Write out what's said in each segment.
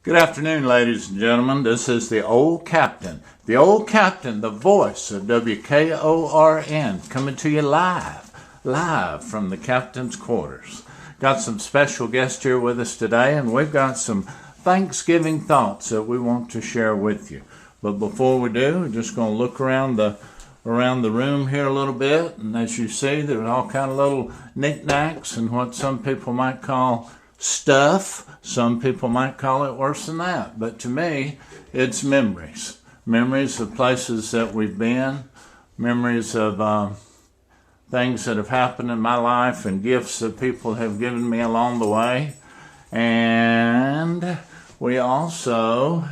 Good afternoon, ladies and gentlemen. This is the Old Captain. The Old Captain, the voice of WKORN, coming to you live from the captain's quarters. Got some special guests here with us today, and we've got some Thanksgiving thoughts that we want to share with you. But before we do, we're just going to look around the room here a little bit, and as you see, there's all kind of little knickknacks and what some people might call stuff. Some people might call it worse than that, but to me, it's memories. Memories of places that we've been, memories of things that have happened in my life, and gifts that people have given me along the way. And we also,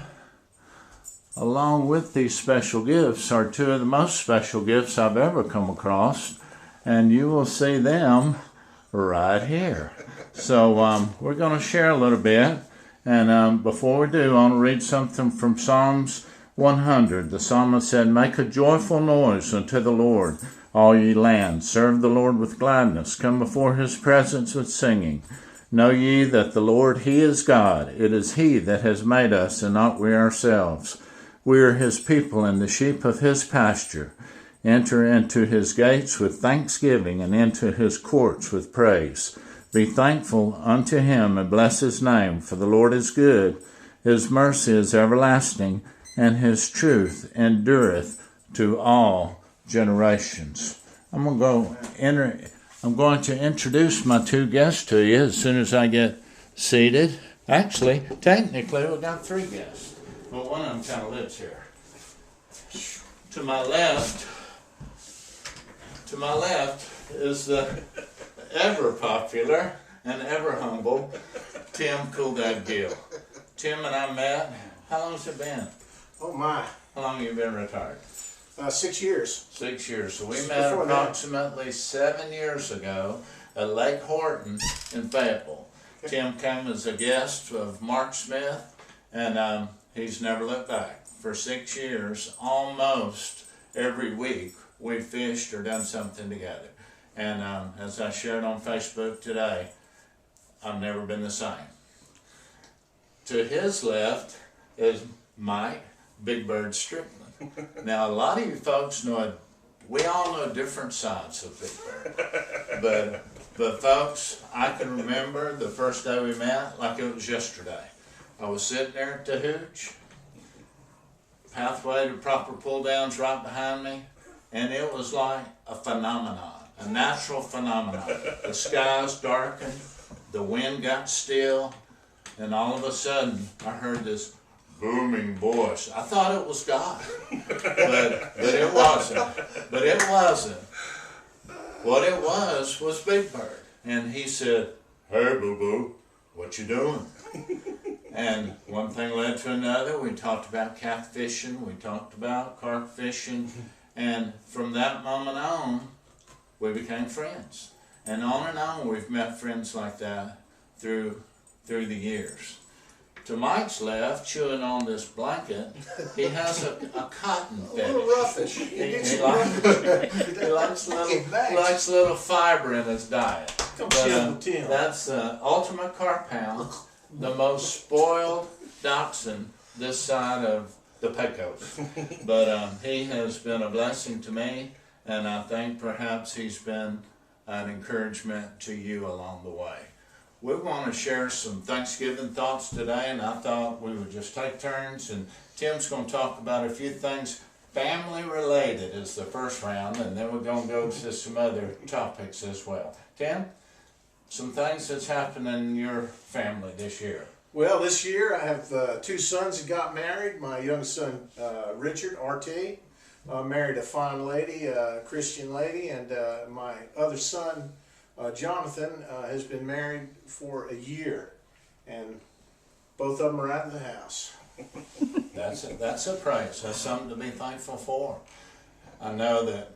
along with these special gifts, are two of the most special gifts I've ever come across, and you will see them right here. So we're going to share a little bit, and before we do, I want to read something from Psalms 100. The psalmist said, "Make a joyful noise unto the Lord, all ye lands. Serve the Lord with gladness. Come before his presence with singing. Know ye that the Lord, he is God. It is he that has made us, and not we ourselves. We are his people, and the sheep of his pasture. Enter into his gates with thanksgiving, and into his courts with praise. Be thankful unto him, and bless his name, for the Lord is good. His mercy is everlasting, and his truth endureth to all generations." I'm going to introduce my two guests to you as soon as I get seated. Actually, technically, we've got three guests, but one of them kind of lives here. To my left is the ever popular and ever humble Tim Couldad-Gill. Tim and I met, how long has it been? Oh my. How long have you been retired? 6 years. 6 years. So we met approximately 7 years ago at Lake Horton in Fayetteville. Tim came as a guest of Mark Smith, and he's never looked back. For 6 years, almost every week, we fished or done something together. And as I shared on Facebook today, I've never been the same. To his left is Mike Big Bird Strickland. Now, a lot of you folks know, we all know different sides of Big Bird. But folks, I can remember the first day we met like it was yesterday. I was sitting there at the hooch, pathway to proper pull downs right behind me, and it was like a phenomenon. A natural phenomenon. The skies darkened, the wind got still, and all of a sudden I heard this booming voice. I thought it was God, but it wasn't. What it was Big Bird. And he said, "Hey, boo-boo, what you doing?" And one thing led to another. We talked about catfishing, we talked about carp fishing, and from that moment on, we became friends. And on we've met friends like that through the years. To Mike's left, chewing on this blanket, he has a cotton fetish. A little roughish. He likes a little fiber in his diet. That's Ultimate Carp Hound, the most spoiled dachshund this side of the Pecos. But he has been a blessing to me, and I think perhaps he's been an encouragement to you along the way. We want to share some Thanksgiving thoughts today, and I thought we would just take turns, and Tim's going to talk about a few things family related is the first round, and then we're going to go to some other topics as well. Tim, some things that's happened in your family this year. Well, this year I have two sons that got married. My youngest son, Richard, RT, married a fine lady, a Christian lady, and my other son, Jonathan, has been married for a year, and both of them are out of the house. That's a praise. That's something to be thankful for. I know that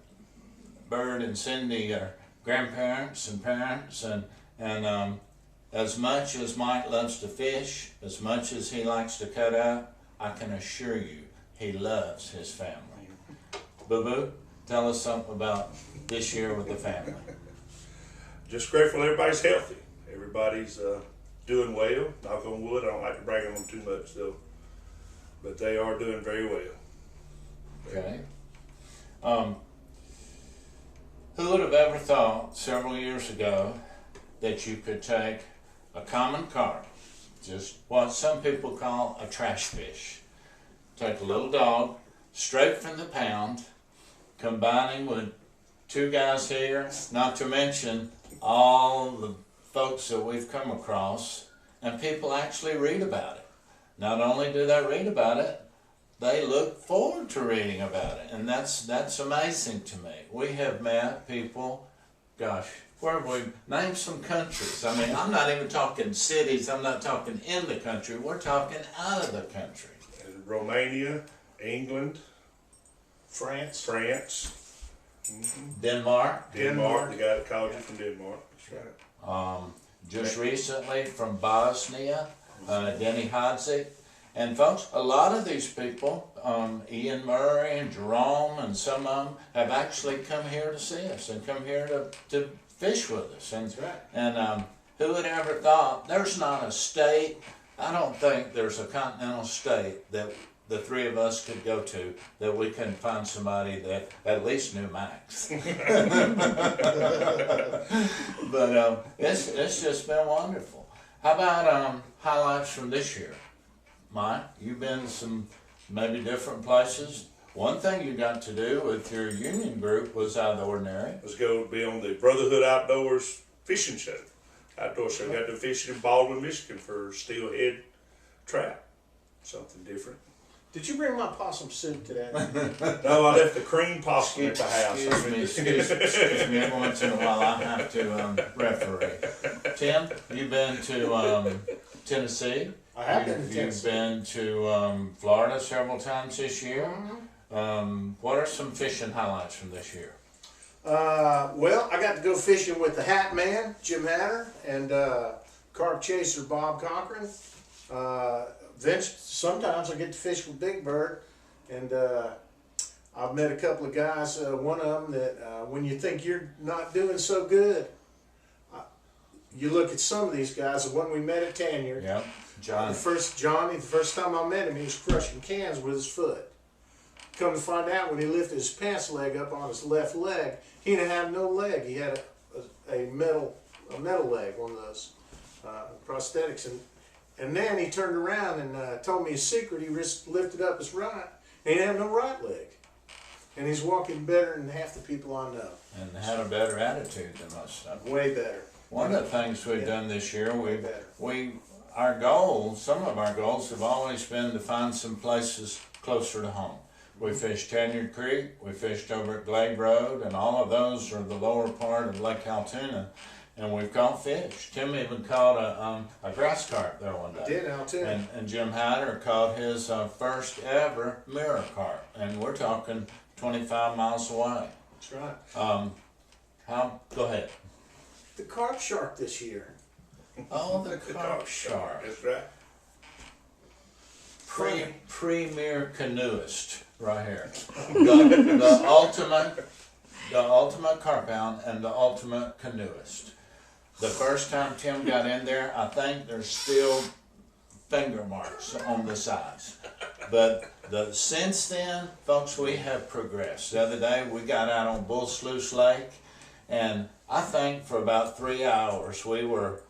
Bird and Cindy are grandparents and parents, and as much as Mike loves to fish, as much as he likes to cut out, I can assure you he loves his family. Boo-boo, tell us something about this year with the family. Just grateful everybody's healthy. Everybody's doing well. Knock on wood. I don't like to brag on them too much though, but they are doing very well. Okay. Who would have ever thought several years ago that you could take a common carp, just what some people call a trash fish, take a little dog straight from the pound, combining with two guys here, not to mention all the folks that we've come across, and people actually read about it. Not only do they read about it, they look forward to reading about it, and that's amazing to me. We have met people, gosh, where have we named some countries? I mean, I'm not even talking cities, I'm not talking in the country, we're talking out of the country. Romania, England, France. Denmark, Denmark. The guy that called you from Denmark. That's right. just recently from Bosnia, Denny Hodzik. And folks, a lot of these people, Ian Murray and Jerome and some of them, have actually come here to see us and come here to fish with us. And, That's right. and who would ever thought, there's not a state, I don't think there's a continental state that the three of us could go to that we couldn't find somebody that at least knew Max. But it's just been wonderful. How about highlights from this year? Mike, you've been some maybe different places. One thing you got to do with your union group was out of the ordinary. Let's go be on the Brotherhood Outdoors fishing show. Outdoor show. Got to fishing in Baldwin, Michigan for steelhead trout. Something different. Did you bring my possum soup today? No, I left the cream possum at the house. Excuse me. Every once in a while I have to referee. Tim, you've been to Tennessee. I have been to Tennessee. You've been to Florida several times this year. What are some fishing highlights from this year? Well, I got to go fishing with the Hat Man, Jim Hatter, and carp chaser Bob Cochran. Sometimes I get to fish with Big Bird, and I've met a couple of guys. One of them that when you think you're not doing so good, you look at some of these guys. The one we met at Tanyard, Yep, John. the first time I met him, he was crushing cans with his foot. Come to find out, when he lifted his pants leg up on his left leg, he didn't have no leg. He had a metal leg, one of those prosthetics, and then he turned around and told me his secret. He lifted up his right, and he didn't have no right leg, and he's walking better than half the people I know. And had a better attitude than most of them. Way better. One of the things we've Yeah. done this year, Better. our goals, some of our goals have always been to find some places closer to home. We fished Tanyard Creek, we fished over at Glade Road, and all of those are the lower part of Lake Altoona, and we've caught fish. Tim even caught a grass carp there one day. I did, Altoona. And Jim Hatter caught his first ever mirror carp, and we're talking 25 miles away. That's right. Go ahead. The carp shark this year. Oh, the carp shark. That's right. Premier canoeist right here. The ultimate carp hound and the ultimate canoeist. The first time Tim got in there, I think there's still finger marks on the sides. But since then, folks, we have progressed. The other day we got out on Bull Sluice Lake, and I think for about 3 hours we were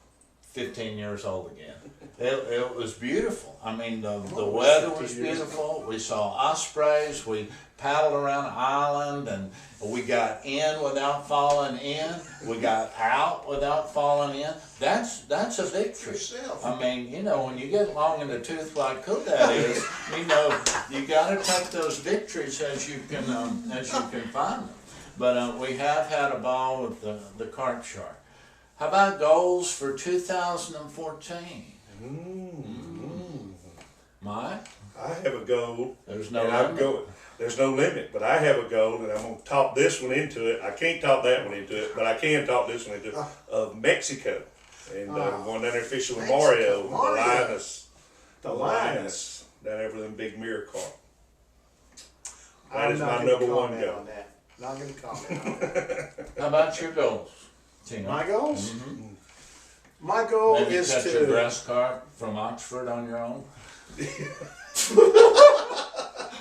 15 years old again. It was beautiful. I mean, the weather was beautiful. We saw ospreys. We paddled around the island, and we got in without falling in. We got out without falling in. That's a victory. Yourself. I mean, you know, when you get long in the tooth like Kodak is, you know, you got to take those victories as you can find them. But we have had a ball with the carp shark. How about goals for 2014? Mike? I have a goal. There's no and I'm limit. going. There's no limit, but I have a goal, and I'm going to talk this one into it. I can't talk that one into it, but I can talk this one into it. Of Mexico, and going down there fishing with Mexico. Mario, The Linus. down there for them big mirror carp. That I'm is not my gonna number one comment goal. on that. Not going to comment on that. How about your goals, Tina? My goals? My goal Maybe is catch a to. grass carp from Oxford on your own.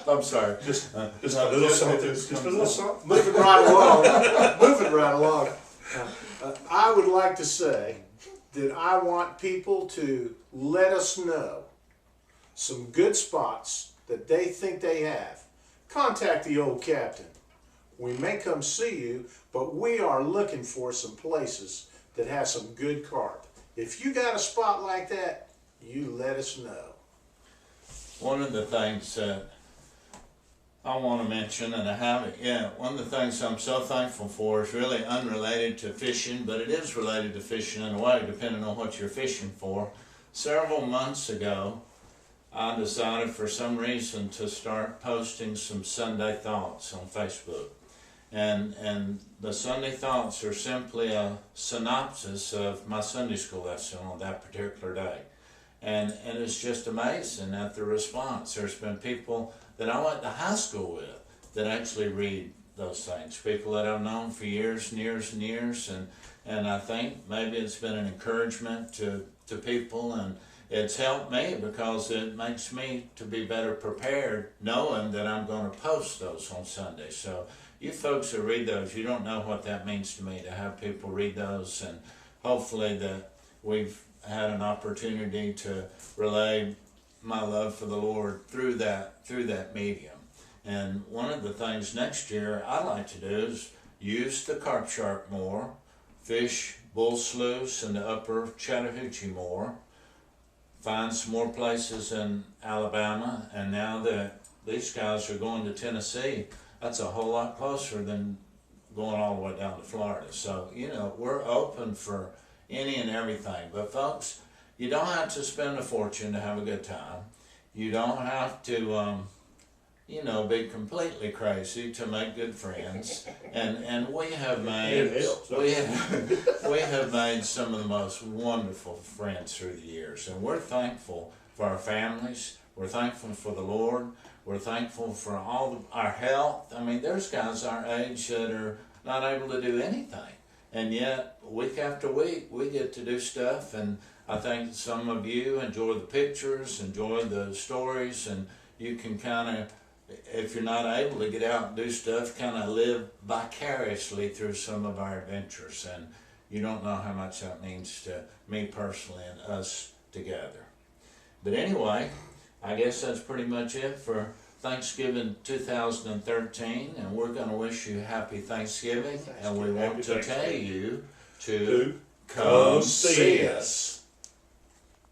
I'm sorry. Just no, a little just- something. just Just a come little on. something. Moving right along. Moving right along. I would like to say that I want people to let us know some good spots that they think they have. Contact the old captain. We may come see you, but we are looking for some places that have some good carp. If you got a spot like that, you let us know. One of the things that I want to mention, and I haven't yet, one of the things I'm so thankful for is really unrelated to fishing, but it is related to fishing in a way, depending on what you're fishing for. Several months ago, I decided for some reason to start posting some Sunday thoughts on Facebook. And the Sunday thoughts are simply a synopsis of my Sunday school lesson on that particular day. And it's just amazing at the response. There's been people that I went to high school with that actually read those things. People that I've known for years and years and years. And I think maybe it's been an encouragement to people, and it's helped me because it makes me to be better prepared knowing that I'm going to post those on Sunday. So you folks that read those, you don't know what that means to me to have people read those, and hopefully that we've had an opportunity to relay my love for the Lord through that medium. And one of the things next year I'd like to do is use the Carp Shark more, fish Bull Sluice in the upper Chattahoochee more, find some more places in Alabama, and now that these guys are going to Tennessee, that's a whole lot closer than going all the way down to Florida. So, we're open for any and everything. But folks, you don't have to spend a fortune to have a good time. You don't have to, be completely crazy to make good friends. And we have made It helps. we have made some of the most wonderful friends through the years, and we're thankful for our families. We're thankful for the Lord. We're thankful for our health. I mean, there's guys our age that are not able to do anything, and yet week after week we get to do stuff. And I think some of you enjoy the pictures, enjoy the stories, and you can kind of, if you're not able to get out and do stuff, kind of live vicariously through some of our adventures. And you don't know how much that means to me personally and us together. But anyway, I guess that's pretty much it for Thanksgiving 2013, and we're going to wish you happy Thanksgiving, and we want to tell you to come see us.